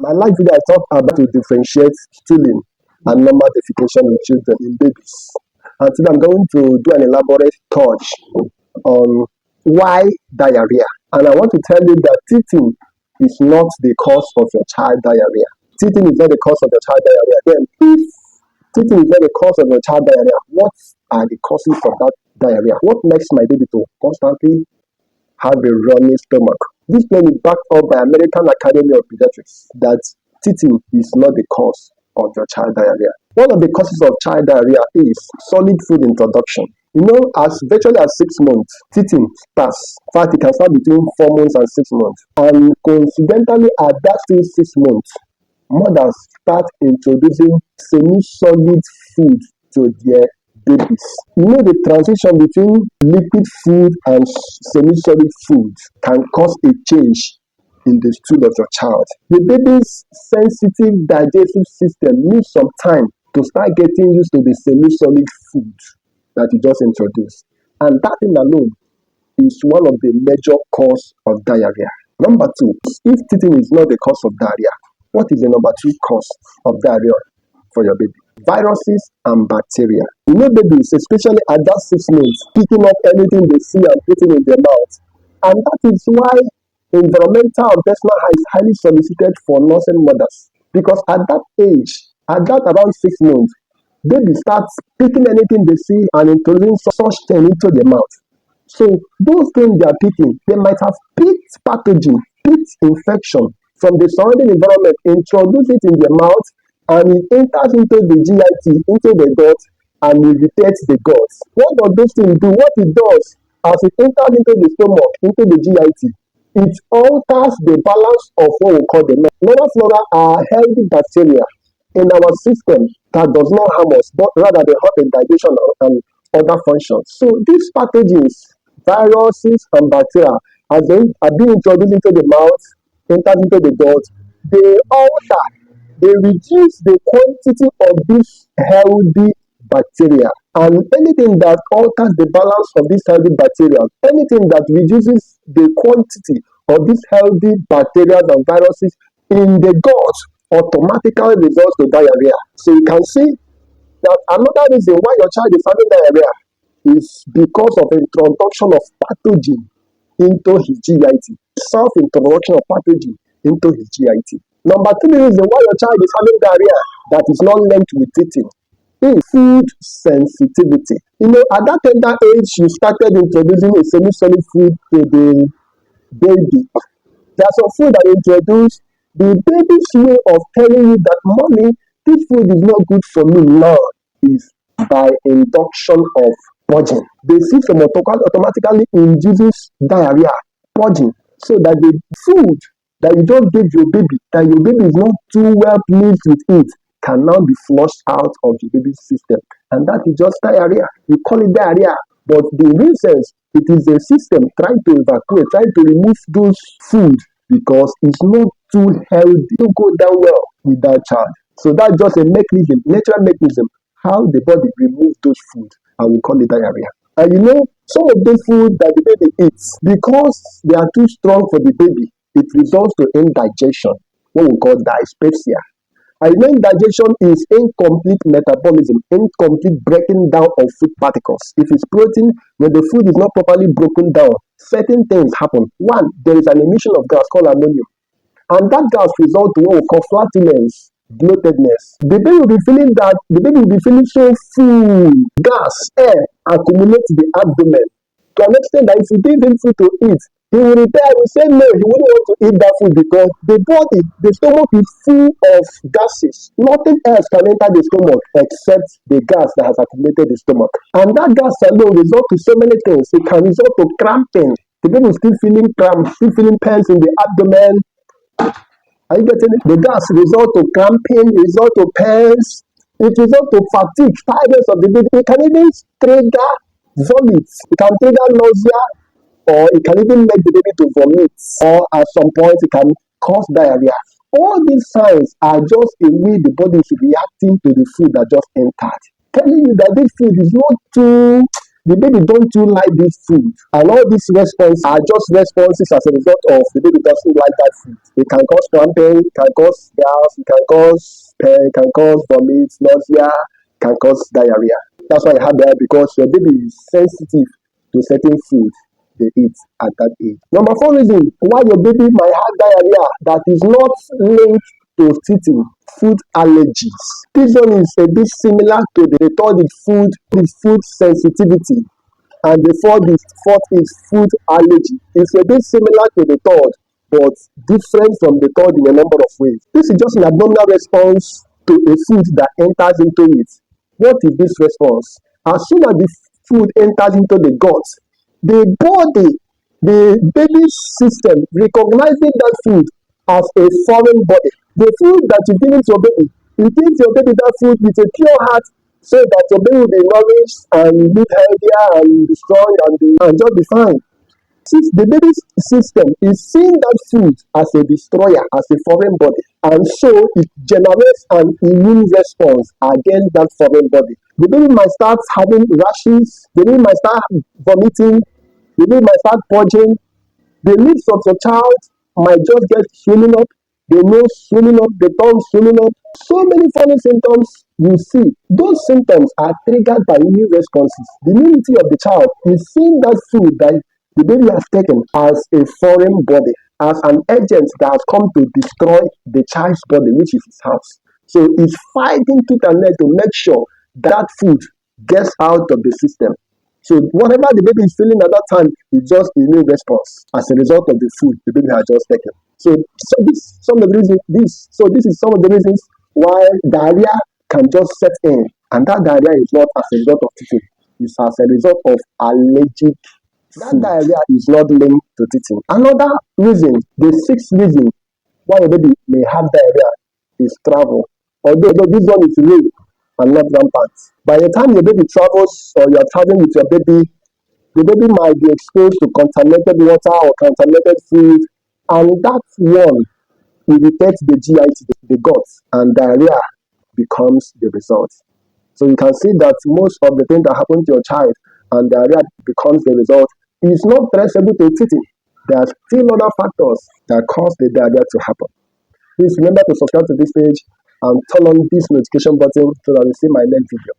My last video I talked about to differentiate stooling and normal defecation in children, in babies. And today I'm going to do an elaborate touch on why diarrhea. And I want to tell you that teething is not the cause of your child diarrhea. Teething is not the cause of your child diarrhea. Then, if teething is not the cause of your child diarrhea, what are the causes of that diarrhea? What makes my baby to constantly have a runny stomach? This claim is backed up by American Academy of Pediatrics that teething is not the cause of your child diarrhea. One of the causes of child diarrhea is solid food introduction. As virtually as 6 months, teething starts. In fact, it can start between 4 months and 6 months. And coincidentally, at that still 6 months, mothers start introducing semi-solid food to their babies. The transition between liquid food and semi-solid food can cause a change in the stool of your child. The baby's sensitive digestive system needs some time to start getting used to the semi-solid food that you just introduced. And that thing alone is one of the major cause of diarrhea. Number 2, if teething is not the cause of diarrhea, what is the number 2 cause of diarrhea for your baby? Viruses and bacteria. Babies, especially at that 6 months, picking up anything they see and putting in their mouth. And that is why environmental and personal hygiene is highly solicited for nursing mothers. Because at that age, at that around 6 months, babies start picking anything they see and introducing such thing into their mouth. So those things they are picking, they might have picked pathogen, picked infection from the surrounding environment, introduce it in their mouth, and it enters into the GIT, into the gut, and irritates the gut. What does this thing do? What it does, as it enters into the stomach, into the GIT, it alters the balance of what we call the normal flora are healthy bacteria in our system that does not harm us, but rather they help in digestion and other functions. So these pathogens, viruses and bacteria, as they are being introduced into the mouth, enters into the gut, they reduce the quantity of this healthy bacteria. And anything that alters the balance of this healthy bacteria, anything that reduces the quantity of these healthy bacteria and viruses in the gut automatically results to diarrhea. So you can see that another reason why your child is having diarrhea is because of introduction of pathogen into his GIT. Self-introduction of pathogen into his GIT. Number 3 reason why your child is having diarrhea that is not linked with teething is food sensitivity. At that tender age, you started introducing a semi-solid food to the baby. There are some food that introduce the baby's way of telling you that, mommy, this food is not good for me now, is by induction of purging. The system automatically induces diarrhea, purging, so that the food that you just gave your baby, that your baby is not too well pleased with it, can now be flushed out of the baby's system. And that is just diarrhea. You call it diarrhea, but the real sense, it is a system trying to evacuate, trying to remove those food because it's not too healthy to go down well with that child. So that's just a mechanism, natural mechanism, how the body removes those food, and we call it diarrhea. And some of those food that the baby eats, because they are too strong for the baby, it results to indigestion, what we call dyspepsia. And indigestion is incomplete metabolism, incomplete breaking down of food particles. If it's protein, when the food is not properly broken down, certain things happen. One, there is an emission of gas called ammonium. And that gas results to what we call flatulence, bloatedness. The baby will be feeling so full, gas, air accumulates the abdomen. To an extent that if you give him food to eat, he will repair. He will say no, he wouldn't want to eat that food because the stomach is full of gases. Nothing else can enter the stomach except the gas that has accumulated the stomach. And that gas alone results to so many things. It can result to cramping. The baby is still feeling cramp, still feeling pains in the abdomen. Are you getting it? The gas result to cramping, result to pains. It results to fatigue, tiredness of the baby. It can even trigger vomit. It can trigger nausea, or it can even make the baby to vomit, or at some point it can cause diarrhea. All these signs are just a way the body is reacting to the food that just entered, telling you that this food is not too the baby don't you like this food, and all these responses are just responses as a result of the baby doesn't like that food. It can cause cramping, it can cause gas, it can cause pain, it can cause vomit, nausea, it can cause diarrhea. That's why I have that, because your baby is sensitive to certain food they eat at that age. Number four reason why your baby might have diarrhea that is not linked to teething: food allergies. This one is a bit similar to the third is food sensitivity, and the fourth is food allergy. It's a bit similar to the third, but different from the third in a number of ways. This is just an abnormal response to a food that enters into it. What is this response? As soon as the food enters into the gut, the body, the baby's system recognizing that food as a foreign body. The food that you give to your baby, you give your baby that food with a pure heart, so that your baby will be nourished and live healthier and be strong and just be fine. Since the baby's system is seeing that food as a destroyer, as a foreign body, and so it generates an immune response against that foreign body. The baby might start having rashes, the baby might start vomiting, the baby might start purging, the lips of your child might just get swelling up, the nose swelling up, the tongue swelling up. So many funny symptoms you see. Those symptoms are triggered by immune responses. The immunity of the child is seeing that food that the baby has taken as a foreign body, as an agent that has come to destroy the child's body, which is his house. So it's fighting tooth and nail to make sure that food gets out of the system. So whatever the baby is feeling at that time is just immune response as a result of the food the baby has just taken. So this is some of the reasons why diarrhea can just set in, and that diarrhea is not as a result of teething; it's as a result of allergic. That diarrhea is not linked to teething. Another reason, the sixth reason why a baby may have diarrhea is travel. Although this one is rare and not rampant. By the time your baby travels or you are traveling with your baby, the baby might be exposed to contaminated water or contaminated food, and that one irritates the GIT, the gut, and diarrhea becomes the result. So you can see that most of the things that happen to your child and diarrhea becomes the result is not traceable to teething. There are still other factors that cause the diarrhea to happen. Please remember to subscribe to this page and turn on this notification button so that you see my next video.